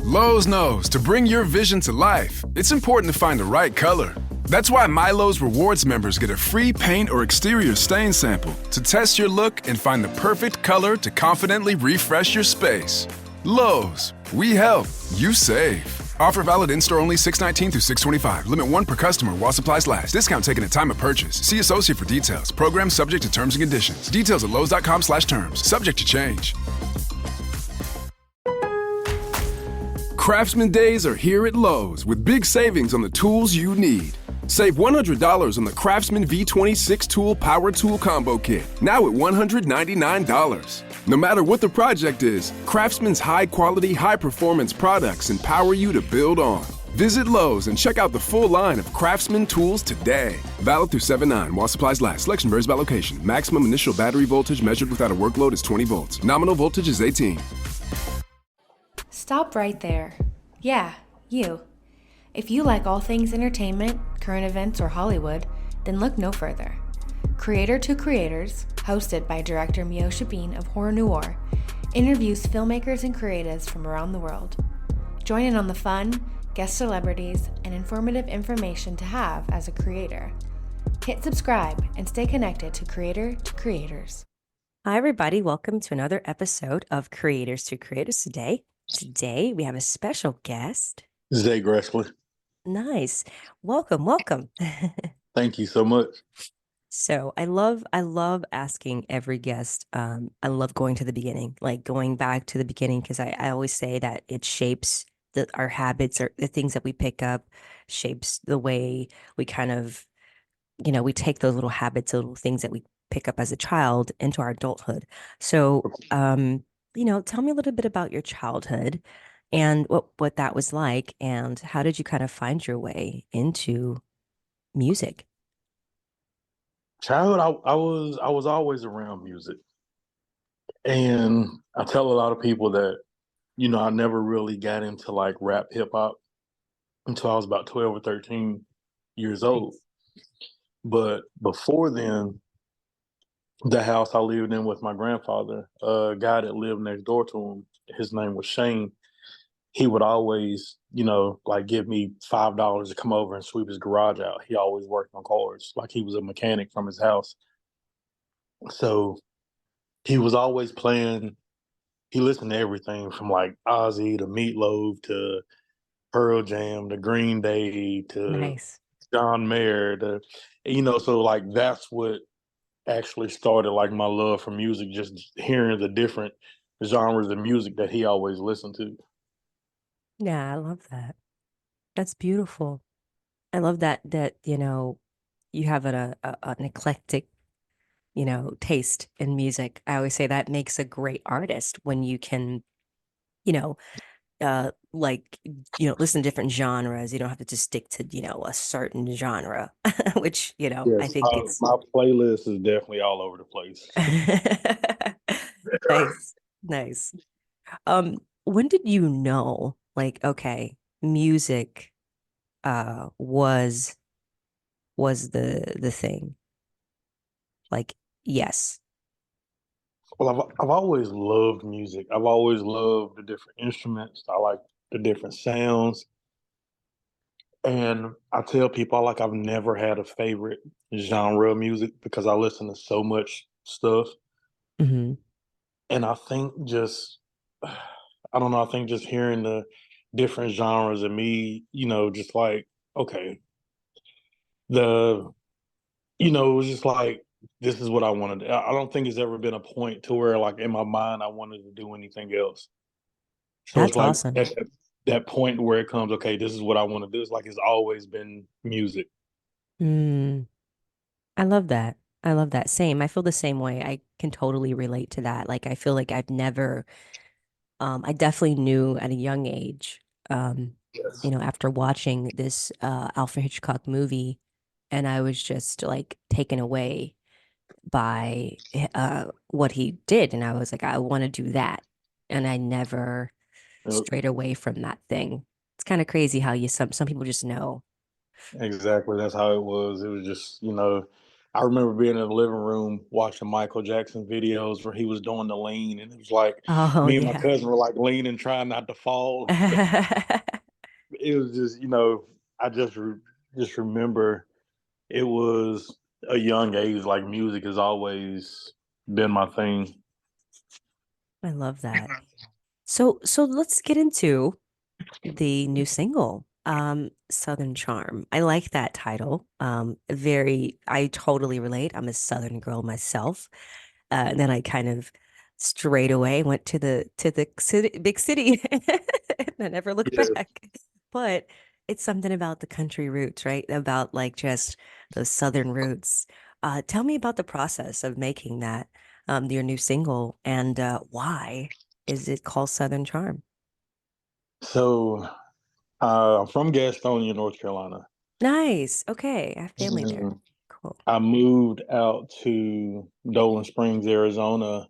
Lowe's knows to bring your vision to life, it's important to find the right color. That's why MyLowe's Rewards members get a free paint or exterior stain sample to test your look and find the perfect color to confidently refresh your space. Lowe's, we help, you save. Offer valid in-store only 6/19 through 6/25. Limit 1 per customer while supplies last. Discount taken at time of purchase. See associate for details. Program subject to terms and conditions. Details at lowes.com/terms. Subject to change. Craftsman Days are here at Lowe's with big savings on the tools you need. Save $100 on the Craftsman V26 Tool Power Tool Combo Kit, now at $199. No matter what the project is, Craftsman's high-quality, high-performance products empower you to build on. Visit Lowe's and check out the full line of Craftsman tools today. Valid through 7/9 while supplies last. Selection varies by location. Maximum initial battery voltage measured without a workload is 20 volts. Nominal voltage is 18. Stop right there. Yeah, you. If you like all things entertainment, current events, or Hollywood, then look no further. Creator to Creators, hosted by director Meosha of Horror Noir, interviews filmmakers and creatives from around the world. Join in on the fun, guest celebrities, and informative information to have as a creator. Hit subscribe and stay connected to Creator to Creators. Hi, everybody. Welcome to another episode of Creators to Creators today. Today, we have a special guest. Zay Grastley. Nice. Welcome. Thank you so much. So I love asking every guest. I love going to the beginning, like going back to the beginning, because I always say that it shapes our habits, or the things that we pick up, shapes the way we kind of, we take those little habits, little things that we pick up as a child into our adulthood. So, tell me a little bit about your childhood and what that was like, and how did you kind of find your way into music? Childhood, I was always around music, and I tell a lot of people that I never really got into like rap hip hop until I was about 12 or 13 years old. But before then, the house I lived in with my grandfather, a guy that lived next door to him, his name was Shane. He would always, like give me $5 to come over and sweep his garage out. He always worked on cars, like he was a mechanic from his house. So he was always playing. He listened to everything from like Ozzy to Meatloaf to Pearl Jam to Green Day to Nice. John Mayer to, so like that's what actually started like my love for music, just hearing the different genres of music that he always listened to. Yeah, I love that. That's beautiful. I love that you have an eclectic, taste in music. I always say that makes a great artist when you can, you know, listen to different genres. You don't have to just stick to, a certain genre, which, I Yes, think it's my playlist is definitely all over the place. nice, nice. When did you know, like, okay, music was the thing? Like, yes. Well, I've always loved music. I've always loved the different instruments. I like the different sounds. And I tell people I've never had a favorite genre of music because I listen to so much stuff. Hmm. And I think just I don't know, I think just hearing the different genres of me, just like, okay, the it was just like this is what I wanted. I don't think it's ever been a point to where like in my mind I wanted to do anything else. So it's That's like awesome. at that point where it comes, okay, this is what I want to do. It's like it's always been music. Mm, I love that. I love that. Same. I feel the same way. I can totally relate to that. Like, I feel like I've never, I definitely knew at a young age, Yes. after watching this Alfred Hitchcock movie, and I was just like taken away by what he did. And I was like, I want to do that. And I never Yep, strayed away from that thing. It's kind of crazy how some people just know. exactly. That's how it was. It was just, I remember being in the living room watching Michael Jackson videos where he was doing the lean, and it was like Oh me and my yeah. cousin were like leaning, trying not to fall. It was just, I just remember it was a young age. Like music has always been my thing. I love that. So let's get into the new single, Southern Charm. I like that title. I totally relate. I'm a Southern girl myself. And then I kind of straight away went to the city, big city and I never looked Yeah. back. But it's something about the country roots, right? About like just those Southern roots. Tell me about the process of making that your new single and why is it called Southern Charm? So I'm from Gastonia, North Carolina, Nice. Okay. I have family there. and Cool. I moved out to Dolan Springs, Arizona,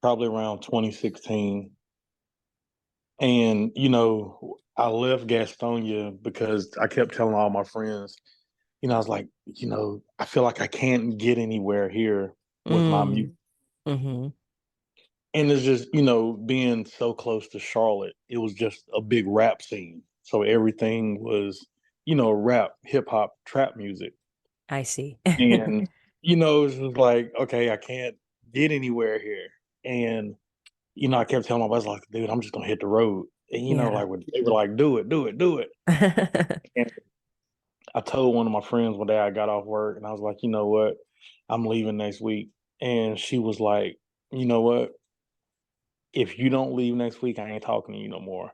probably around 2016. And, I left Gastonia because I kept telling all my friends, I was like, I feel like I can't get anywhere here with my music. Mm, mm-hmm. And it's just, being so close to Charlotte, it was just a big rap scene. So everything was, rap, hip hop, trap music. I see. And, it was just like, okay, I can't get anywhere here. And, I kept telling my boss, like, dude, I'm just gonna hit the road. And, Yeah. like they were like, do it, do it, do it. And I told one of my friends one day I got off work and I was like, you know what? I'm leaving next week. And she was like, you know what? If you don't leave next week, I ain't talking to you no more.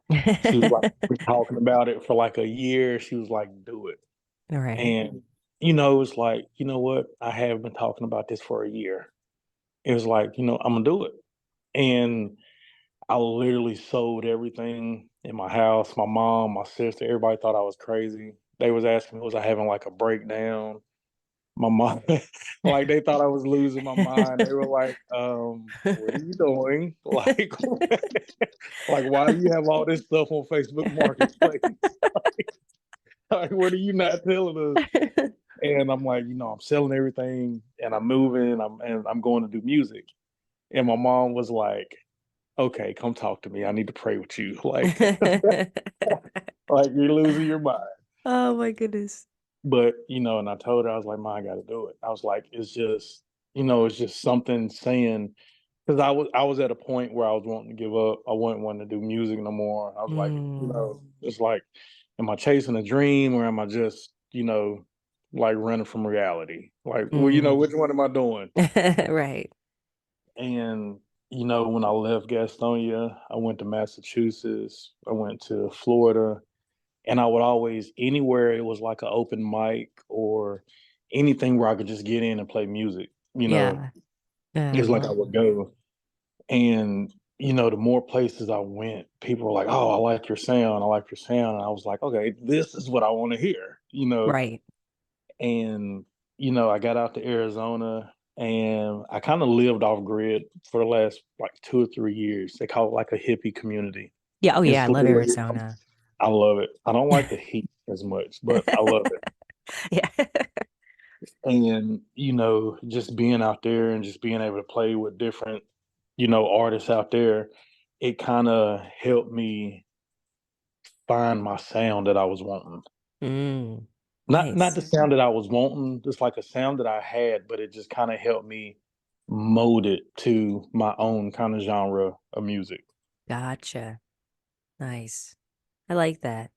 She was like, we're talking about it for like a year. She was like, do it. All right. And, it was like, you know what? I have been talking about this for a year. It was like, I'm gonna do it. And I literally sold everything in my house. My mom, my sister, everybody thought I was crazy. They was asking me, was I having like a breakdown? My mom, like they thought I was losing my mind. They were like, what are you doing? Like, like why do you have all this stuff on Facebook Marketplace? Like, what are you not telling us? And I'm like, I'm selling everything and I'm moving, I'm going to do music. And my mom was like, okay, come talk to me. I need to pray with you. Like you're losing your mind. Oh my goodness. But, and I told her, I was like, "Ma, I got to do it." I was like, it's just something saying, because I was at a point where I was wanting to give up. I wasn't wanting to do music no more. I was like, Mm. it's like, am I chasing a dream or am I just, like running from reality? Like, well, Mm. which one am I doing? Right. And, when I left Gastonia, I went to Massachusetts, I went to Florida, and I would always, anywhere it was like an open mic or anything where I could just get in and play music, Yeah. Yeah, I it's like I love would that. go. And, the more places I went, people were like, "Oh, I like your sound. I like your sound." And I was like, okay, this is what I want to hear. Right. And, I got out to Arizona and I kind of lived off grid for the last like 2 or 3 years. They call it like a hippie community. Yeah. Oh yeah, It's I love literally, Arizona. I love it. I don't like the heat as much, but I love it. Yeah. And, just being out there and just being able to play with different, artists out there, it kind of helped me find my sound that I was wanting. Mm. Not Nice. the sound that I was wanting, just like a sound that I had, but it just kind of helped me mold it to my own kind of genre of music. Gotcha. Nice. I like that.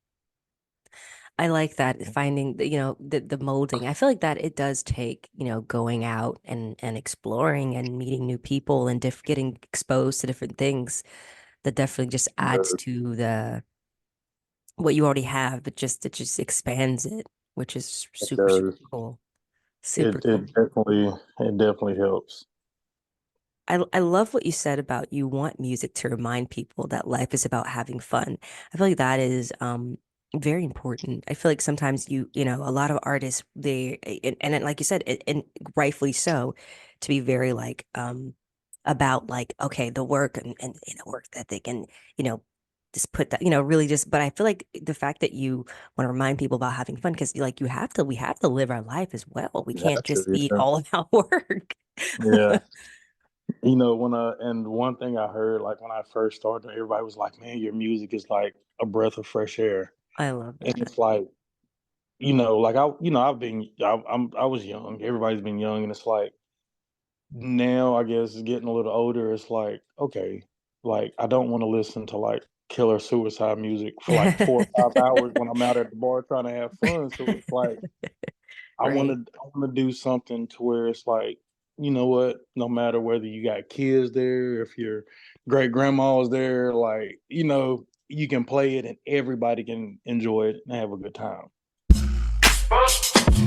I like that finding the molding. I feel like that it does take, going out and exploring and meeting new people and getting exposed to different things that definitely just adds Uh, to the what you already have, but just it just expands it, which is super, super Because cool. Super it cool. definitely helps. I love what you said about you want music to remind people that life is about having fun. I feel like that is very important. I feel like sometimes a lot of artists and like you said and rightfully so to be very like about like okay the work and work ethic and you know just put that, really just, but I feel like the fact that you want to remind people about having fun, because like we have to live our life as well. We You can't have to, just be yeah. all about work. Yeah. When and one thing I heard, like when I first started, everybody was like, "Man, your music is like a breath of fresh air," I love and that. it's like, I was young. Everybody's been young, and it's like now, I guess, getting a little older, it's like, okay, like I don't want to listen to like killer suicide music for like 4 or 5 hours when I'm out at the bar trying to have fun. So it's like Right. I want to do something to where it's like, you know what? No matter whether you got kids there, if your great grandma's there, like you can play it and everybody can enjoy it and have a good time.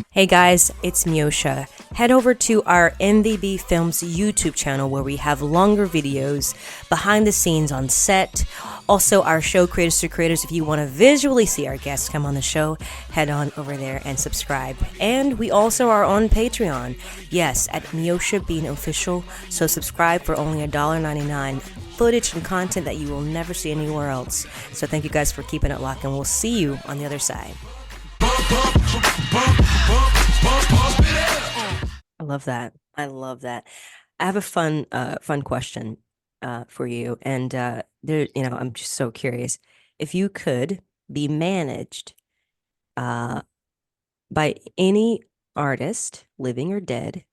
Hey guys, it's Meosha. Head over to our MVB Films YouTube channel where we have longer videos, behind the scenes on set. Also, our show Creators to Creators. If you want to visually see our guests come on the show, head on over there and subscribe. And we also are on Patreon. Yes, at Meosha Bean Official. So subscribe for only $1.99. Footage and content that you will never see anywhere else. So thank you guys for keeping it locked, and we'll see you on the other side. I love that. I love that. I have a fun question for you. And I'm just so curious. If you could be managed uh by any artist, living or dead,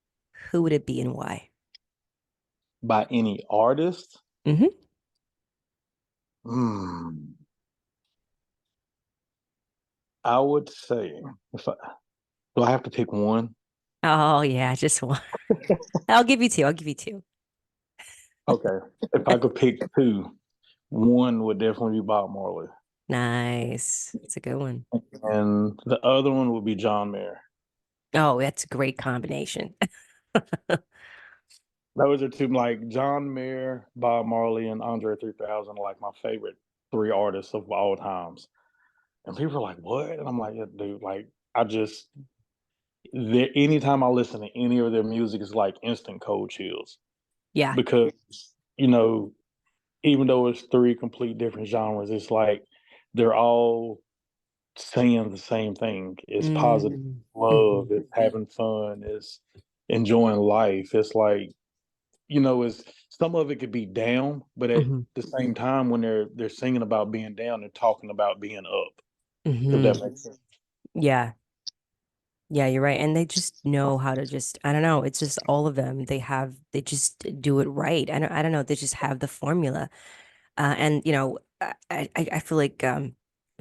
who would it be and why? By any artist, Mm-hmm. hmm, I would say, if I, do I have to pick one? Oh yeah, just one. I'll give you two. I'll give you two. Okay, if I could pick two, one would definitely be Bob Marley, Nice. It's a good one. and the other one would be John Mayer. Oh, that's a great combination. Those are two, like John Mayer, Bob Marley, and Andre 3000, are like my favorite three artists of all times. And people are like, "What?" And I'm like, "Yeah, dude, like I just anytime I listen to any of their music, it's like instant cold chills Yeah. because you know, even though it's three complete different genres, it's like they're all saying the same thing. It's positive Mm. love, Hmm. it's having fun, it's enjoying life. It's like it's some of it could be down, but at Hmm. the same time, when they're singing about being down, they're talking about being up. If that Hmm. makes sense. Yeah. Yeah, you're right. And they just know how to just, I don't know, it's just all of them. They just do it right. I don't know. They just have the formula. And I feel like,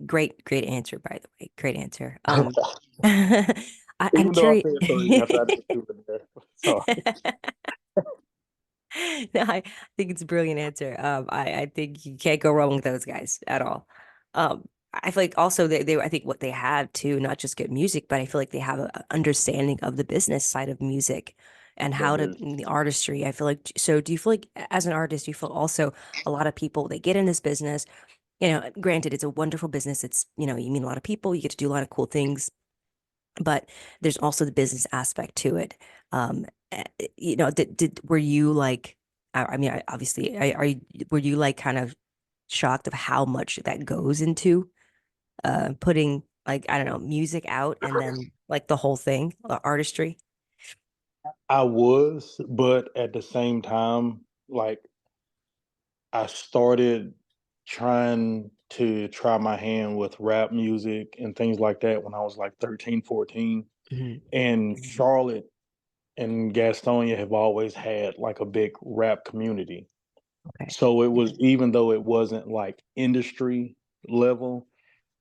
great answer, by the way. Great answer. I'm Even though I curious. said three, yes, I did do it there. So No, I think it's a brilliant answer. I think you can't go wrong with those guys at all. I feel like also I think what they have too, not just good music, but I feel like they have a understanding of the business side of music and they how to do. the artistry. I feel like, so do you feel like as an artist, you feel also a lot of people, they get in this business, granted, it's a wonderful business. It's, you meet a lot of people, you get to do a lot of cool things, but there's also the business aspect to it. Were you like, I mean, obviously, were you like kind of shocked of how much that goes into putting, like, I don't know, music out and then like the whole thing, artistry? I was, but at the same time, like I started try my hand with rap music and things like that when I was like 13, 14. Mhm. And Charlotte and Gastonia have always had like a big rap community. Okay. So it was, even though it wasn't like industry level,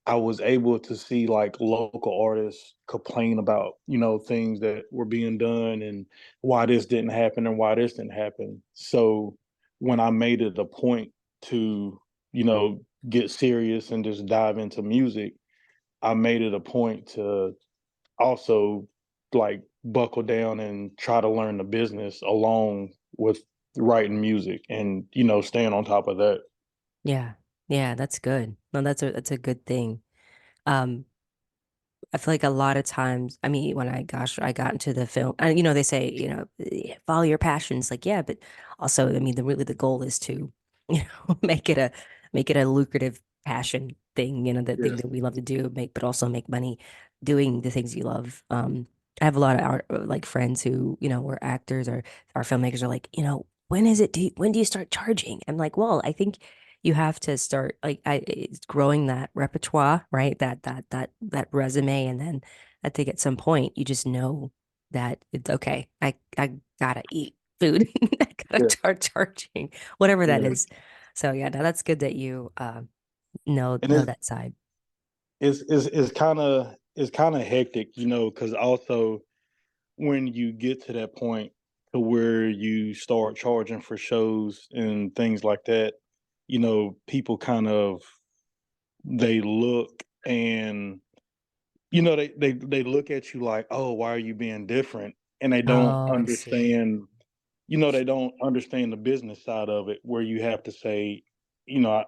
I was able to see like local artists complain about, things that were being done and why this didn't happen and why this didn't happen. So when I made it a point to, get serious and just dive into music, I made it a point to also like buckle down and try to learn the business along with writing music and, staying on top of that. Yeah. Yeah, that's good. No, that's a good thing. Um, I feel like a lot of times, I mean, when I got into the film, and they say, follow your passions. Like, yeah, but also, I mean, the goal is to, make it make it a lucrative passion thing, the thing Yes. that we love to do, but also make money doing the things you love. I have a lot of like friends who, were actors or our filmmakers are like, when do you start charging? I'm like, well, I think you have to start like it's growing that repertoire, right? That resume, and then I think at some point you just know that it's okay. I gotta eat food. I gotta Yeah. start charging, whatever that Yeah. is. So yeah, no, that's good that you And know that side. it's kind of hectic, because also when you get to that point to where you start charging for shows and things like that, people kind of they look and they look at you like, oh, why are you being different? And Oh, I see. they don't understand the business side of it, where you have to say, you know,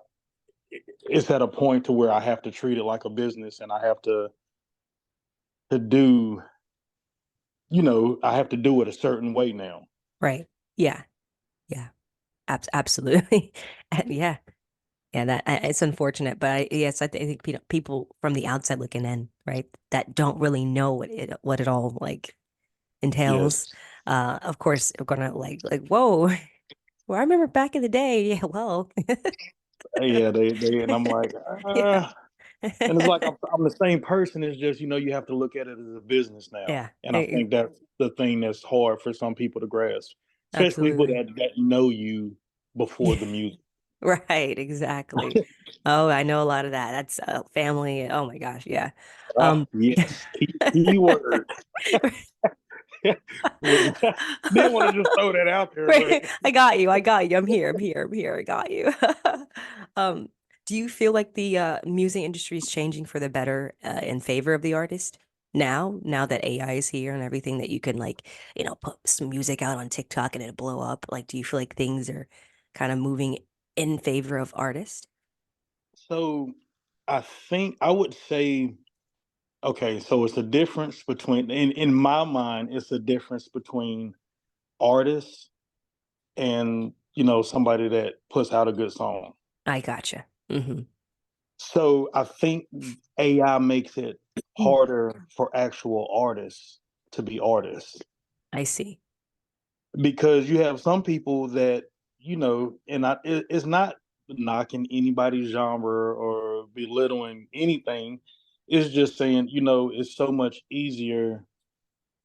it's at a point to where I have to treat it like a business, and I have to do, I have to do it a certain way now. Right. Yeah. Yeah. Absolutely. And yeah. Yeah, it's unfortunate, but yes, I think people from the outside looking in, right, that don't really know what it all like entails. Yes. Of course, are gonna whoa. Well, I remember back in the day. Yeah, well, Yeah, and I'm like, yeah, and it's like I'm the same person. It's just, you have to look at it as a business now, yeah, and I think that's the thing that's hard for some people to grasp, especially people absolutely. that know you before Yeah, the music. right, exactly. Oh, I know a lot of that. That's family. Oh my gosh, yeah. Ah, Um, yes, key word. Didn't want to just throw that out there, but Right. I got you. I got you. I'm here. I'm here. I'm here. I got you. Um, do you feel like the music industry is changing for the better in favor of the artist now that AI is here and everything that you can like, put some music out on TikTok and it'll blow up? Like, do you feel like things are kind of moving in favor of artists? so I think I would say, okay, so it's a difference between, in my mind, it's a difference between artists and somebody that puts out a good song. I gotcha. Hmm. So I think AI makes it harder for actual artists to be artists, I see. because you have some people that, and it's not knocking anybody's genre or belittling anything. It's just saying, it's so much easier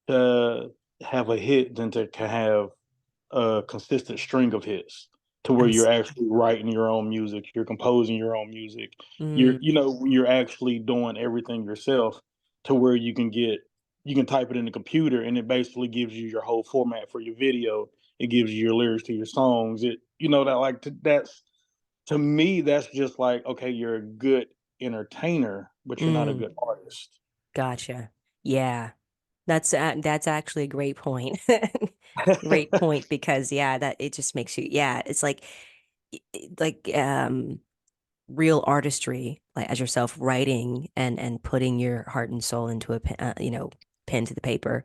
to have a hit than to have a consistent string of hits, to where I you're see. actually writing your own music, you're composing your own music, Mm, when you're actually doing everything yourself, to where you can type it in the computer and it basically gives you your whole format for your video. It gives you your lyrics to your songs. It that like that's to me that's just like, okay, you're a good entertainer, but you're not a mm, good artist. gotcha. Yeah. That's actually a great point. Great point because yeah, that it just makes you yeah, it's like like real artistry like as yourself writing and putting your heart and soul into a pen to the paper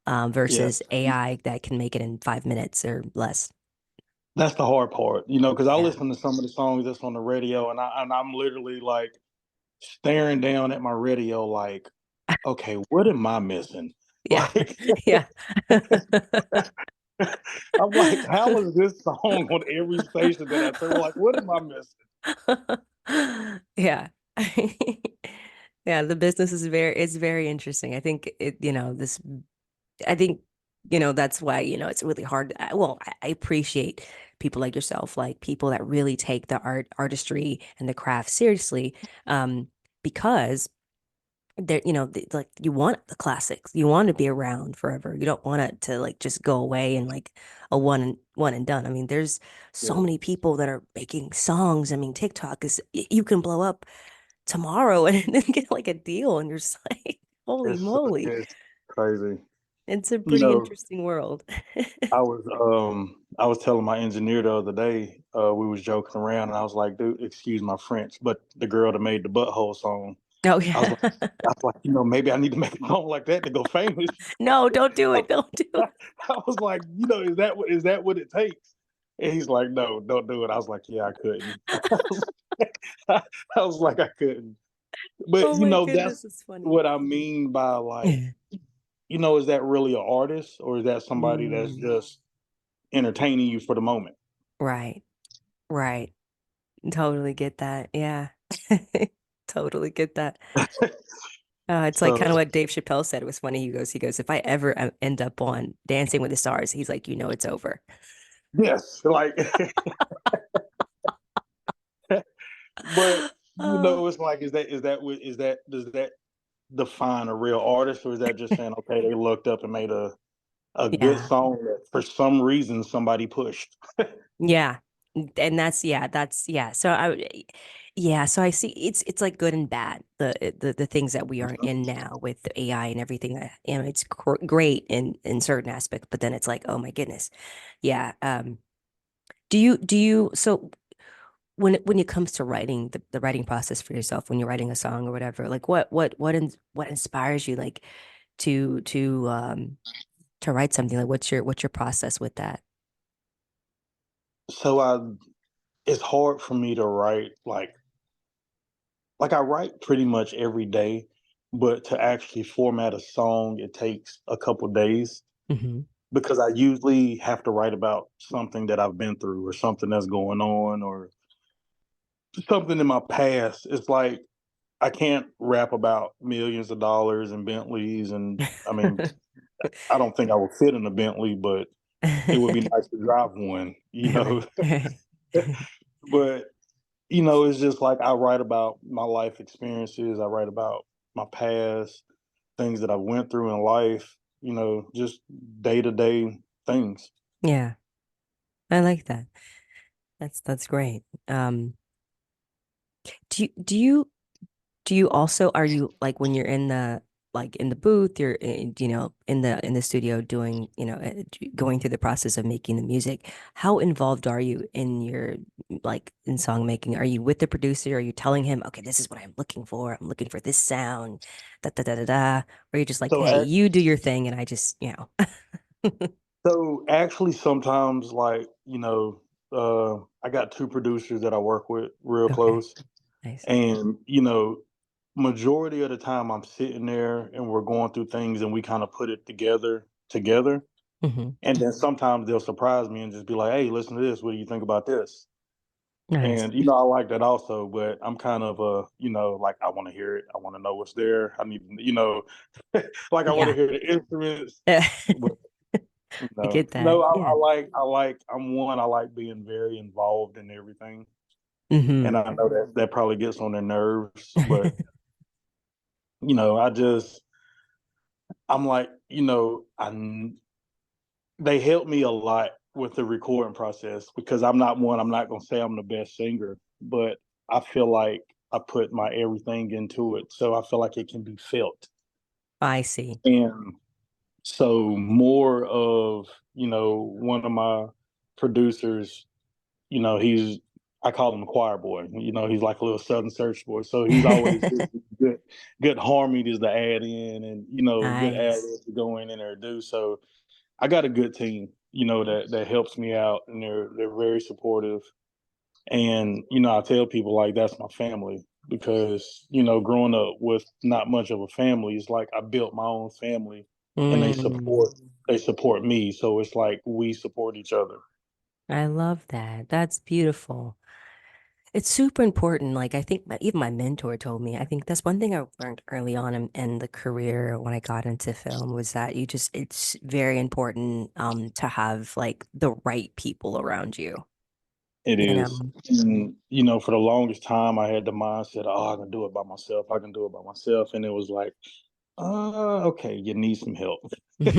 Yeah, versus AI that can make it in 5 minutes or less. that's the hard part, because I Yeah. listen to some of the songs that's on the radio, and I'm literally like staring down at my radio, like, okay, what am I missing? Yeah. Like, Yeah. I'm like, how is this song on every station that I turn? Like, what am I missing? Yeah. Yeah, the business is it's very interesting. I think I think, that's why, it's really hard. Well, I appreciate people like yourself, like people that really take the artistry and the craft seriously, because there, like you want the classics, you want to be around forever. You don't want it to like just go away and like a one and done. I mean, there's so Yeah, many people that are making songs. I mean, TikTok is you can blow up tomorrow and then get like a deal, and you're just like, holy moly, it's crazy. it's a You pretty know, interesting world. I was telling my engineer the other day, we was joking around, and I was like, dude, excuse my French, but the girl that made the butthole song, Oh I was yeah. like, maybe I need to make a song like that to go famous. No, don't do I it. Don't do it. was like, is that what it takes? And he's like, no, don't do it. I was like, yeah, I couldn't. I was like, I couldn't. But Oh my goodness, that's it's funny. what I mean by like, is that really an artist or is that somebody that's Mm, just entertaining you for the moment? right, right. Totally get that. Yeah. Totally get that. It's like kind of So what Dave Chappelle said was funny. He goes, if I ever end up on Dancing with the Stars, he's like, it's over. yes, like, but Oh, it's like, does that define a real artist, or is that just saying, okay, they looked up and made a good yeah. song that for some reason somebody pushed? Yeah. And yeah. So I see it's like good and bad. The things that we are in now with the AI and everything that, it's great in certain aspects, but then it's like, oh my goodness. Yeah. Do you so when it comes to writing the writing process for yourself when you're writing a song or whatever, like what inspires you like to to um to write something? Like what's your process with that? So it's hard for me to write like I write pretty much every day, but to actually format a song, it takes a couple days Hmm. because I usually have to write about something that I've been through or something that's going on or something in my past. It's like I can't rap about millions of dollars and Bentleys, and I mean, I don't think I would fit in a Bentley, but it would be nice to drive one, Right. Right. But it's just like I write about my life experiences. I write about my past, things that I went through in life. Just day to day things. Yeah, I like that. That's great. Do you also are you like when you're in the booth, you're in the studio doing, going through the process of making the music. How involved are you in your like in song making? Are you with the producer? Are you telling him, okay, this is what I'm looking for. I'm looking for this sound, da da da da da. Or you're just like, So, hey, you do your thing and I just. actually, sometimes I got two producers that I work with real Okay, close, nice. and majority of the time I'm sitting there and we're going through things and we kind of put it together. Hmm. And then sometimes they'll surprise me and just be like, "Hey, listen to this. What do you think about this?" Nice. And I like that also, but I'm kind of like I want to hear it. I want to know what's there. I need, like I want to Yeah. hear the instruments. But I get that. no, Yeah. I like being very involved in everything, Hmm. and I know that probably gets on their nerves, but I just I'm like, they help me a lot with the recording process because I'm not going to say I'm the best singer, but I feel like I put my everything into it. So I feel like it can be felt. I see. And so more of, one of my producers, he's, I call him a choir boy. He's like a little Southern Search boy. So he's always good, good harmonies to add in and, good ad Nice. libs to go in there and do. So I got a good team, that helps me out, and they're very supportive. And I tell people like that's my family because growing up with not much of a family, it's like I built my own family, and Mm, they support me. So it's like we support each other. I love that. That's beautiful. It's super important. Like I think even my mentor told me, I think that's one thing I learned early on in the career when I got into film was that it's very important to have like the right people around you. It You is. know? And for the longest time, I had the mindset, oh, I can do it by myself. I can do it by myself. And it was like, okay, you need some help. You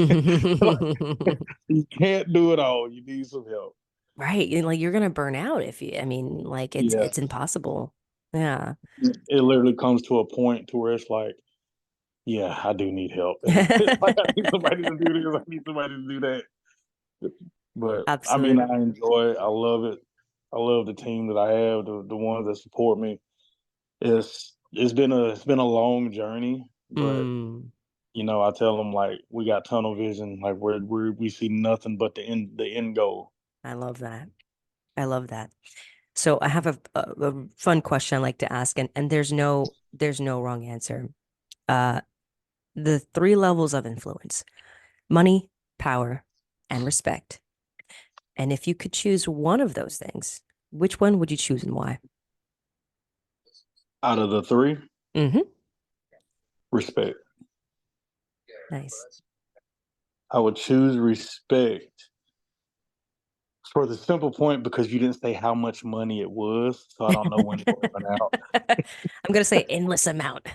can't do it all. You need some help. Right. And like you're gonna burn out if I mean, like it's Yeah. it's impossible. Yeah. It literally comes to a point to where it's like, yeah, I do need help. It's like I need somebody to do this. I need somebody to do that. But I mean, Absolutely. I enjoy it. I love it. I love the team that I have, the ones that support me. It's been a long journey, but Mm, I tell them like we got tunnel vision, like we see nothing but the end goal. I love that. I love that. So I have a fun question I like to ask, and there's no wrong answer. Uh, the three levels of influence: money, power, and respect. And if you could choose one of those things, which one would you choose and why? Out of the three, Hmm. respect. Nice. I would choose respect for the simple point because you didn't say how much money it was, so I don't know when it will run out. I'm gonna say endless amount.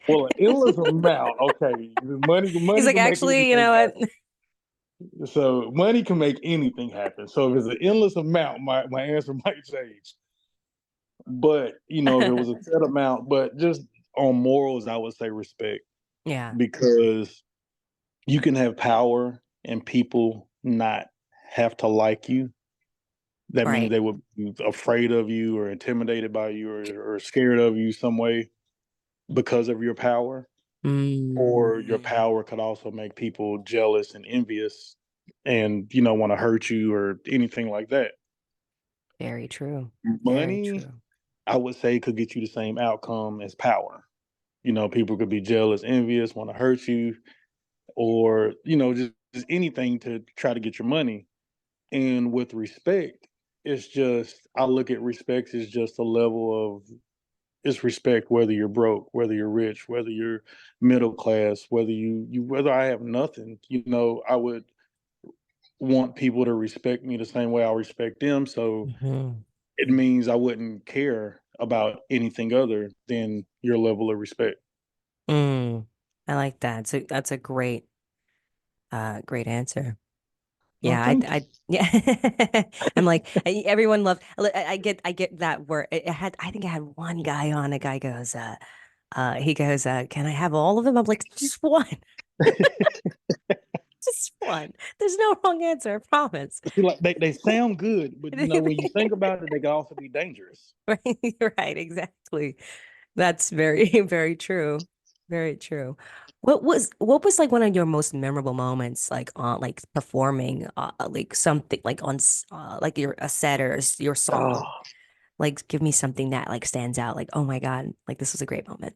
Well, an endless amount. Okay, money, He's money like, can make actually, you anything know what? happen. So money can make anything happen. So if it's an endless amount, my answer might change. But if it was a set amount, but just on morals, I would say respect Yeah, because you can have power and people not have to like you. That means right. they would be afraid of you or intimidated by you or scared of you some way because of your power. Mm, Or your power could also make people jealous and envious and, want to hurt you or anything like that. very true. Very Money, true. I would say, could get you the same outcome as power. People could be jealous, envious, want to hurt you, or, just anything to try to get your money. And with respect, it's just, I look at respect as just a level of, it's respect whether you're broke, whether you're rich, whether you're middle class, whether I have nothing. I would want people to respect me the same way I respect them. So Hmm. it means I wouldn't care about anything other than your level of respect. Mm, I like that. So that's a great answer. Oh, Yeah, thank you. yeah. I'm like, everyone loves. I get that word. I think I had one guy on. A guy goes, he goes, can I have all of them? I'm like, just one, just one. There's no wrong answer. I promise. See, like they sound good, but when you think about it, they can also be dangerous. Right, right, exactly. That's very, very true. Very true. What was like one of your most memorable moments, like on like performing, like something like like your a set or your song? Oh, Like, give me something that like stands out. Like, oh my God, like this was a great moment.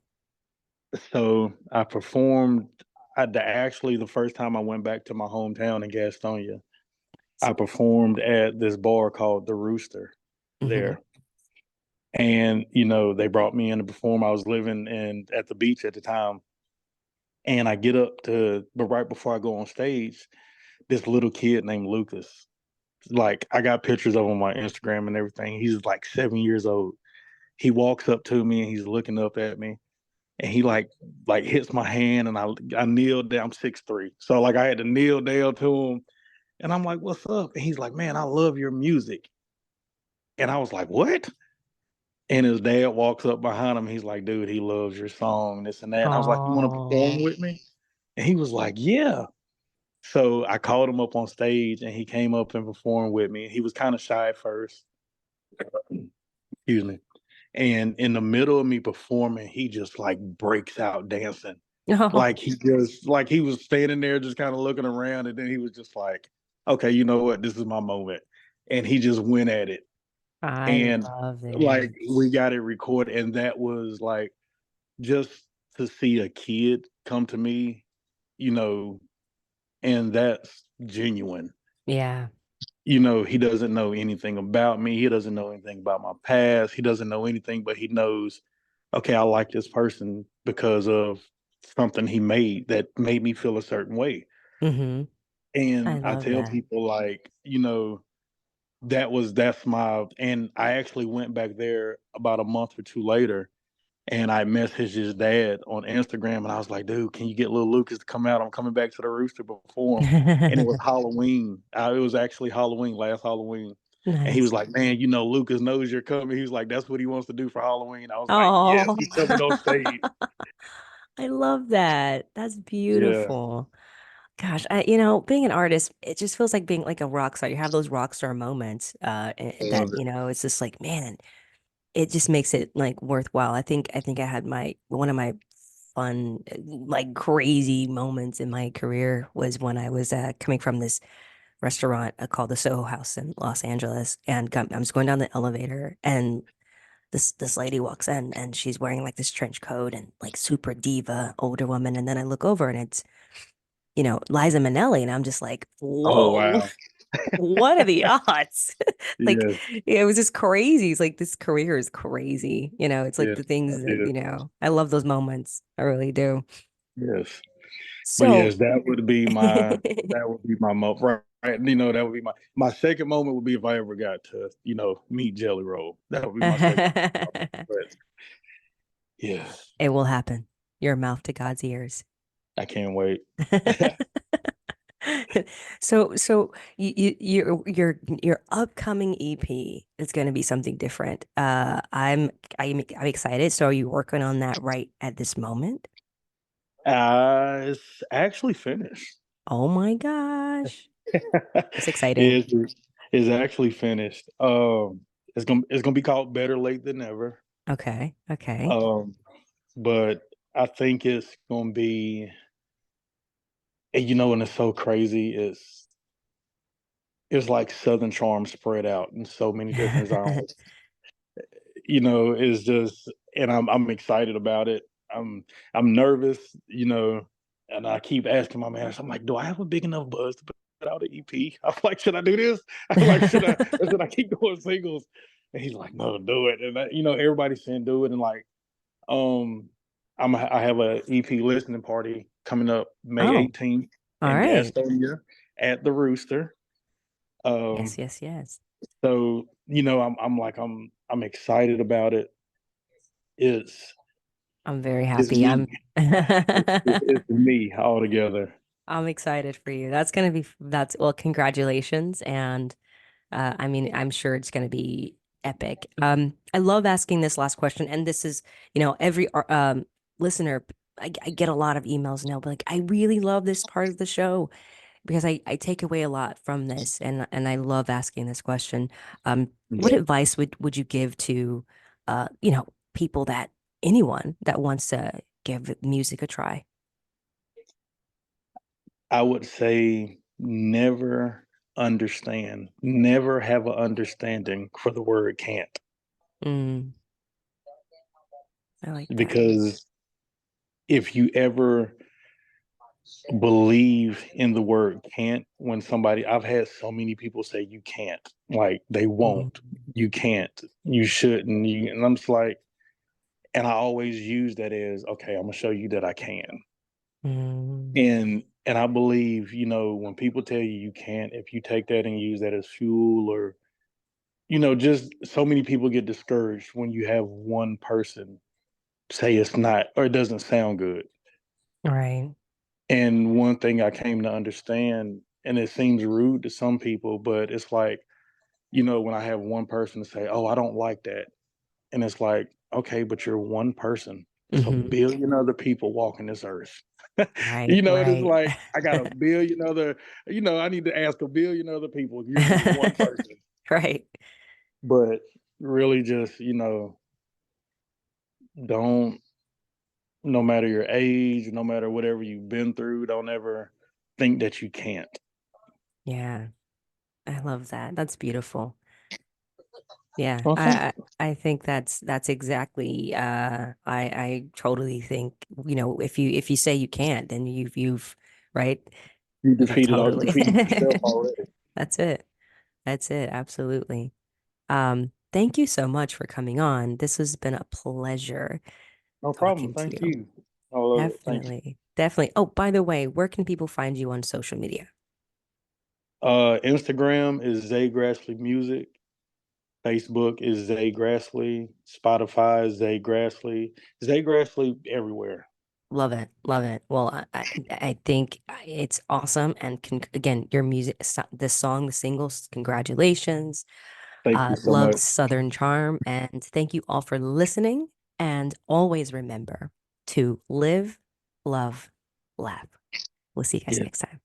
so I performed. Actually, the first time I went back to my hometown in Gastonia, I performed at this bar called the Rooster Hmm. there. And, they brought me in to perform. I was living at the beach at the time. And I get up but right before I go on stage, this little kid named Lucas, like I got pictures of him on my Instagram and everything. He's like 7 years old. He walks up to me and he's looking up at me and he like hits my hand and I kneeled down. I'm 6'3". So like I had to kneel down to him and I'm like, "What's up?" And he's like, "Man, I love your music." And I was like, "What?" And his dad walks up behind him. He's like, "Dude, he loves your song, this and that." And I was like, "You want to perform Oh, with me?" And he was like, "Yeah." So I called him up on stage and he came up and performed with me. He was kind of shy at first. Excuse me. And in the middle of me performing, he just like breaks out dancing. no, Like he was standing there just kind of looking around and then he was just like, "Okay, you know what? This is my moment." And he just went at it. I And love like it. we got it recorded and that was like just to see a kid come to me, you know, and that's genuine. Yeah. He doesn't know anything about me. He doesn't know anything about my past. He doesn't know anything, but he knows, okay, I like this person because of something he made that made me feel a certain way. Hmm. I And I love tell that. people like, that's my and I actually went back there about a month or two later and I messaged his dad on Instagram and I was like, "Dude, can you get little Lucas to come out? I'm coming back to the Rooster before him." And it was Halloween. It was actually Halloween, last Halloween. And he was Nice. like, "Man, Lucas knows you're coming." He was like, "That's what he wants to do for Halloween." I was like, "Yes, Oh, he's coming on stage." I love that. That's Yeah. beautiful. Gosh, being an artist, it just feels like being like a rock star. You have those rock star moments, I that, love it. it's just like, man, it just makes it like worthwhile. I think I had one of my fun, like crazy moments in my career was when I was coming from this restaurant called the Soho House in Los Angeles, and I was going down the elevator, and this lady walks in, and she's wearing like this trench coat and like super diva older woman, and then I look over, and it's Liza Minnelli, and I'm just like, Oh whoa. wow. What are the odds? Like, Yes, yeah, it was just crazy. It's like this career is crazy. It's like yes, the I things that, did. I love those moments. I really do. Yes. But So, yes, that would be my right, right. That would be my second moment would be if I ever got to, meet Jelly Roll. That would be my second moment. it But yeah, will happen. Your mouth to God's ears. I can't wait. So your upcoming EP is going to be something different. I'm excited. So are you working on that right at this moment? It's actually finished. Oh my gosh. That's exciting. it's, it's actually finished. It's gonna be called Better Late Than Never. Okay. Okay. Um, but I think it's gonna be, and it's so crazy. It's like Southern Charm spread out in so many different genres. It's just, and I'm excited about it. I'm nervous, and I keep asking my manager. I'm like, do I have a big enough buzz to put out an EP? I'm like, should I do this? I'm like, should I keep going singles? And he's like, no, do it. And everybody's saying do it. And like, um, I have a EP listening party coming up May Oh, 18th all in right. Gastonia at the Rooster. Yes, Um, yes, yes. so I'm excited about it. It's I'm very it's happy. me. It's me all together. I'm excited for you. Well, congratulations. And I mean, I'm sure it's going to be epic. I love asking this last question. And this is, every listener, I get a lot of emails now, but like, I really love this part of the show because I take away a lot from this, and I love asking this question. What advice would you give to, people anyone that wants to give music a try? I would say never have an understanding for the word can't, Mm, I like that. because if you ever believe in the word can't, I've had so many people say you can't, like they Mm, won't, you can't, you shouldn't, and I'm just like, and I always use that as, okay, I'm gonna show you that I can. mm, And I believe, when people tell you you can't, if you take that and use that as fuel, or just so many people get discouraged when you have one person say it's not, or it doesn't sound good. right. And one thing I came to understand, and it seems rude to some people, but it's like, when I have one person to say, "Oh, I don't like that," and it's like, okay, but you're one person. It's a Hmm. billion other people walking this earth. Right, And it's right. like, I got a billion other, I need to ask a billion other people. You're just one person. Right. But really just, don't, no matter your age, no matter whatever you've been through, don't ever think that you can't. Yeah, I love that. That's beautiful. Yeah, Well, I think that's exactly I totally think, if you say you can't, then you've right. That's you totally defeated yourself already. that's it. That's it. Absolutely. Thank you so much for coming on. This has been a pleasure No problem. talking to Thank you. you. I love it. Thank you. Definitely. Definitely. Oh, by the way, where can people find you on social media? Instagram is Zay Grassley Music. Facebook is Zay Grassley. Spotify is Zay Grassley. Zay Grassley everywhere. Love it. Love it. Well, I think it's awesome. And again, your music, the song, the singles, congratulations. Thank you so Loved much. Southern Charm. And thank you all for listening. And always remember to live, love, laugh. We'll see you guys Yeah. next time.